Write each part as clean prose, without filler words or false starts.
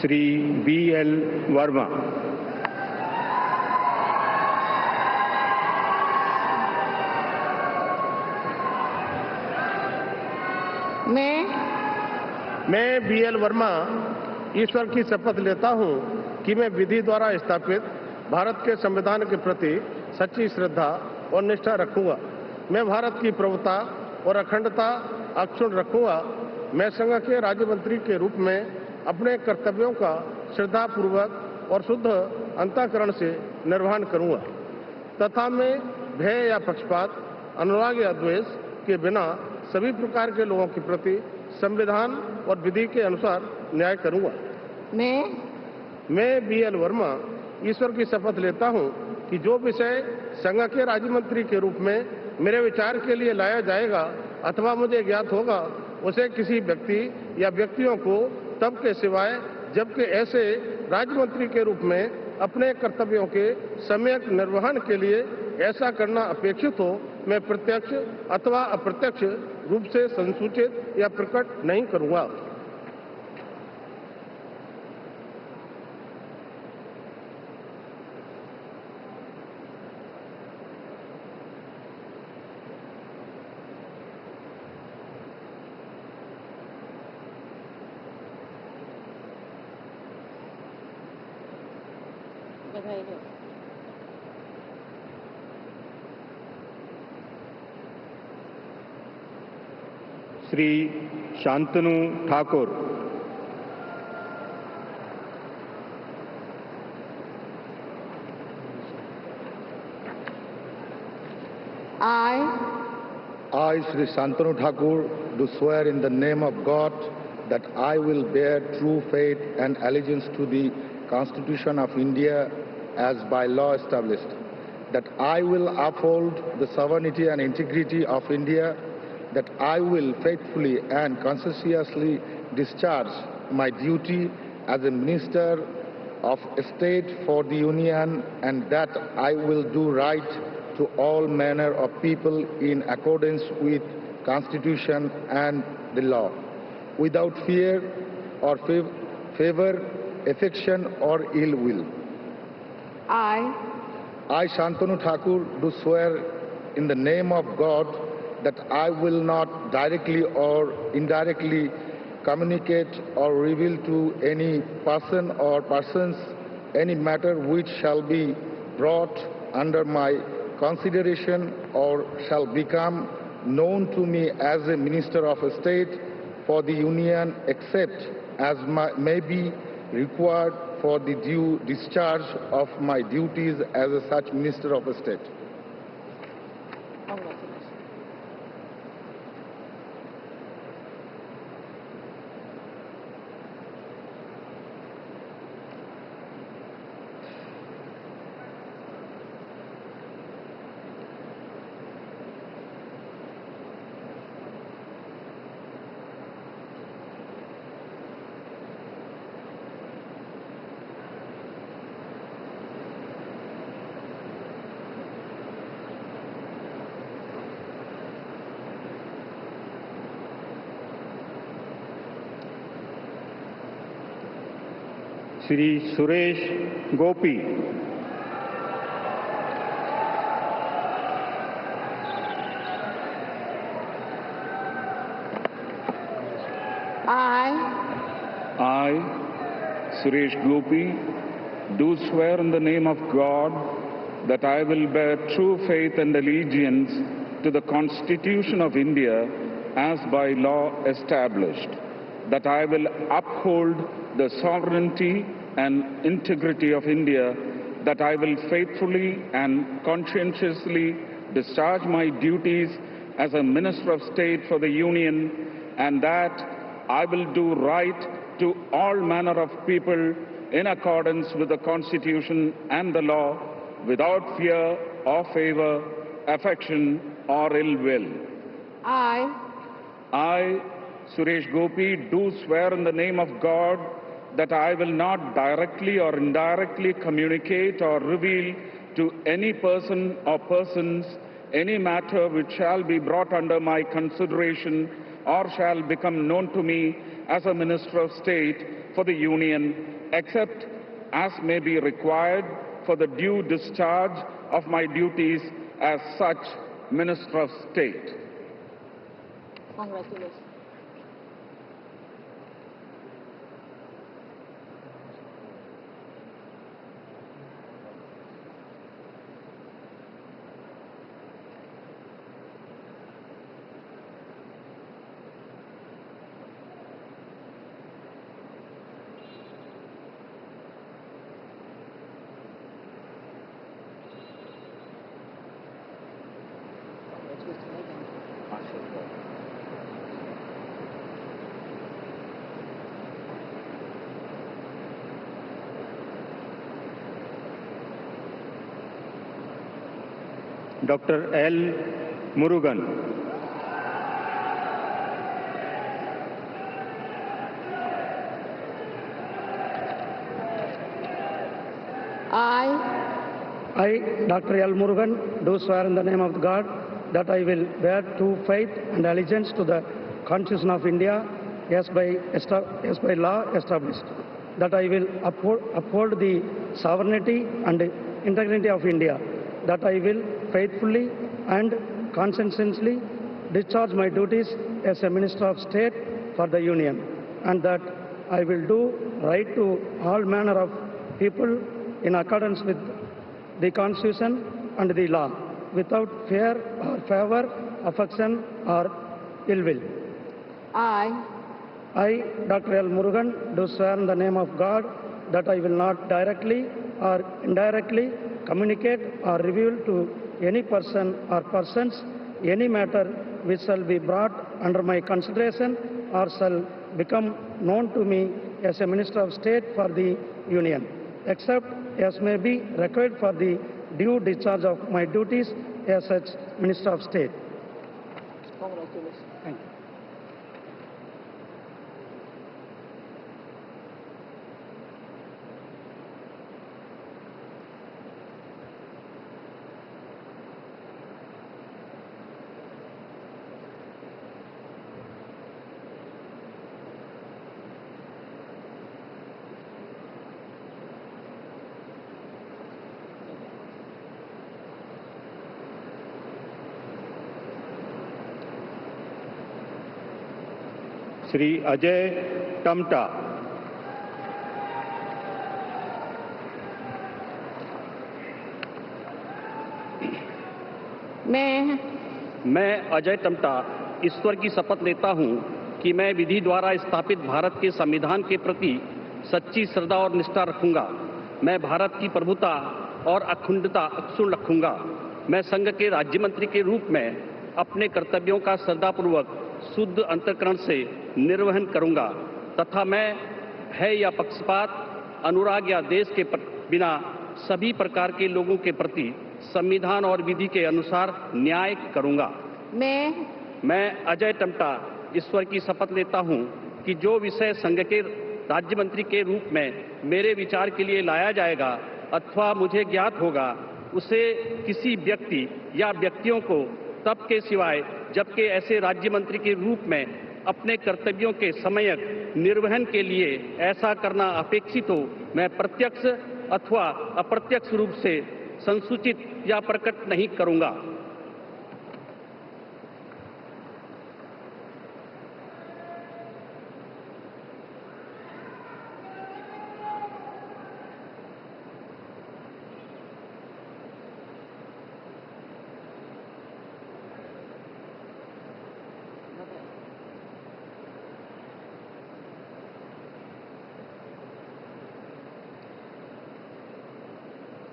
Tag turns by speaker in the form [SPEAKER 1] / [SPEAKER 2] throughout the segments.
[SPEAKER 1] Shri BL Verma.
[SPEAKER 2] मैं BL Verma ईश्वर की शपथ लेता हूं कि मैं विधि द्वारा स्थापित भारत के संविधान के प्रति सच्ची श्रद्धा और निष्ठा रखूंगा। मैं भारत की प्रभुता और अखंडता अक्षुण्ण रखूंगा। मैं संघ के राज्य मंत्री के रूप में अपने कर्तव्यों का श्रद्धापूर्वक और शुद्ध अंतःकरण से निर्वहन करूंगा तथा मैं भय या पक्षपात, अनुराग या द्वेष के बिना सभी प्रकार के लोगों के प्रति संविधान और विधि के अनुसार न्याय करूंगा। मैं BL वर्मा ईश्वर की शपथ लेता हूं कि जो विषय संघ के राज्य मंत्री के रूप में मेरे विचार के लिए लाया जाएगा अथवा मुझे ज्ञात होगा, उसे किसी व्यक्ति या व्यक्तियों को तब के सिवाय जबकि ऐसे राज्य मंत्री के रूप में अपने कर्तव्यों के सम्यक निर्वहन के लिए ऐसा करना अपेक्षित हो, मैं प्रत्यक्ष अथवा अप्रत्यक्ष रूप से संसूचित या प्रकट नहीं करूंगा।
[SPEAKER 3] बधाई हो।
[SPEAKER 1] Shri Shantanu Thakur.
[SPEAKER 4] I, Sri Shantanu Thakur, do swear in the name of God that I will bear true faith and allegiance to the Constitution of India as by law established, that I will uphold the sovereignty and integrity of India, that I will faithfully and conscientiously discharge my duty as a Minister of State for the Union, and that I will do right to all manner of people in accordance with Constitution and the law, without fear or favor, affection or ill will. I, Shantanu Thakur, do swear in the name of God that I will not directly or indirectly communicate or reveal to any person or persons any matter which shall be brought under my consideration or shall become known to me as a Minister of State for the Union, except as may be required for the due discharge of my duties as a such Minister of State.
[SPEAKER 1] Shri Suresh Gopi.
[SPEAKER 5] I, Suresh Gopi, do swear in the name of God that I will bear true faith and allegiance to the Constitution of India as by law established, that I will uphold the sovereignty and integrity of India, that I will faithfully and conscientiously discharge my duties as a Minister of State for the Union, and that I will do right to all manner of people in accordance with the Constitution and the law, without fear or favor, affection or ill will. I, Suresh Gopi, do swear in the name of God that I will not directly or indirectly communicate or reveal to any person or persons any matter which shall be brought under my consideration or shall become known to me as a Minister of State for the Union, except as may be required for the due discharge of my duties as such Minister of State.
[SPEAKER 3] Congratulations.
[SPEAKER 1] Dr. L. Murugan.
[SPEAKER 6] I, Dr. L. Murugan, do swear in the name of God that I will bear true faith and allegiance to the Constitution of India as by law established, that I will uphold the sovereignty and integrity of India, that I will faithfully and conscientiously discharge my duties as a Minister of State for the Union, and that I will do right to all manner of people in accordance with the Constitution and the law, without fear or favor, affection or ill will. I, Dr. L. Murugan, do swear in the name of God that I will not directly or indirectly communicate or reveal to any person or persons any matter which shall be brought under my consideration or shall become known to me as a Minister of State for the Union, except as may be required for the due discharge of my duties as such Minister of State.
[SPEAKER 3] Congratulations.
[SPEAKER 6] Thank you.
[SPEAKER 1] Shri Ajay Tamta.
[SPEAKER 7] मैं अजय टमटा ईश्वर की शपथ लेता हूं कि मैं विधि द्वारा स्थापित भारत के संविधान के प्रति सच्ची श्रद्धा और निष्ठा रखूंगा। मैं भारत की प्रभुता और अखंडता अक्षुण्ण रखूंगा। मैं संघ के राज्य मंत्री के रूप में अपने कर्तव्यों का श्रद्धापूर्वक शुद्ध अंतःकरण से निर्वहन करूंगा तथा मैं भय या पक्षपात, अनुराग या देश के बिना सभी प्रकार के लोगों के प्रति संविधान और विधि के अनुसार न्याय करूंगा। मैं अजय टमटा ईश्वर की शपथ लेता हूं कि जो विषय संघ के राज्य मंत्री के रूप में मेरे विचार के लिए लाया जाएगा अथवा मुझे ज्ञात होगा, उसे किसी व्यक्ति या व्यक्तियों को तब के सिवाय जबकि ऐसे राज्य मंत्री के रूप में अपने कर्तव्यों के समयक निर्वहन के लिए ऐसा करना अपेक्षित हो, मैं प्रत्यक्ष अथवा अप्रत्यक्ष रूप से संसूचित या प्रकट नहीं करूंगा।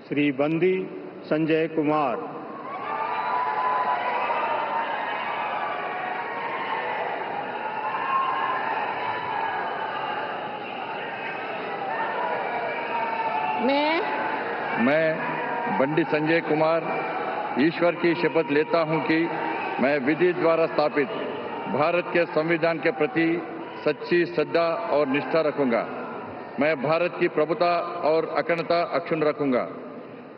[SPEAKER 1] श्री बंदी संजय कुमार।
[SPEAKER 8] मैं बंडी संजय कुमार ईश्वर की शपथ लेता हूं कि मैं विधि द्वारा स्थापित भारत के संविधान के प्रति सच्ची श्रद्धा और निष्ठा रखूंगा। मैं भारत की प्रभुता और अखंडता अक्षुण्ण रखूंगा।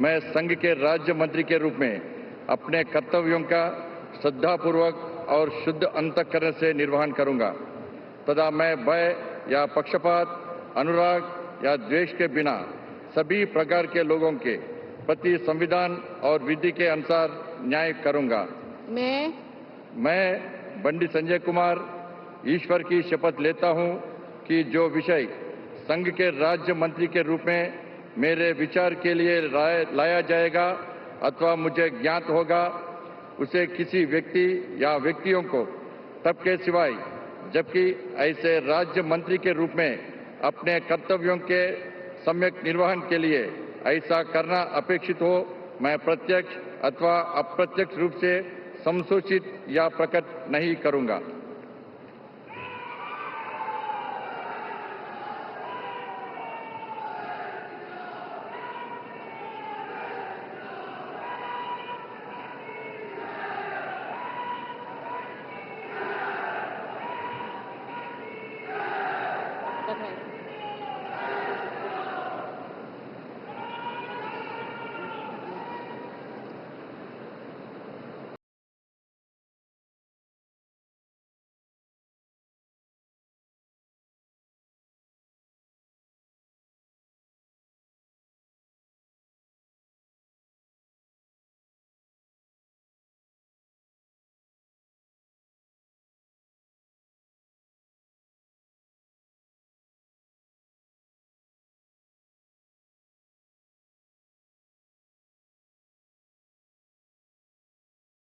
[SPEAKER 8] मैं संघ के राज्य मंत्री के रूप में अपने कर्तव्यों का श्रद्धापूर्वक और शुद्ध अंतःकरण से निर्वहन करूंगा तथा मैं भय या पक्षपात, अनुराग या द्वेष के बिना सभी प्रकार के लोगों के प्रति संविधान और विधि के अनुसार न्याय करूंगा। मैं बंडी संजय कुमार ईश्वर की शपथ लेता हूं कि जो विषय संघ के राज्य मंत्री के रूप में मेरे विचार के लिए लाया जाएगा अथवा मुझे ज्ञात होगा, उसे किसी व्यक्ति या व्यक्तियों को तब के सिवाय जबकि ऐसे राज्य मंत्री के रूप में अपने कर्तव्यों के सम्यक निर्वहन के लिए ऐसा करना अपेक्षित हो, मैं प्रत्यक्ष अथवा अप्रत्यक्ष रूप से संसूचित या प्रकट नहीं करूंगा।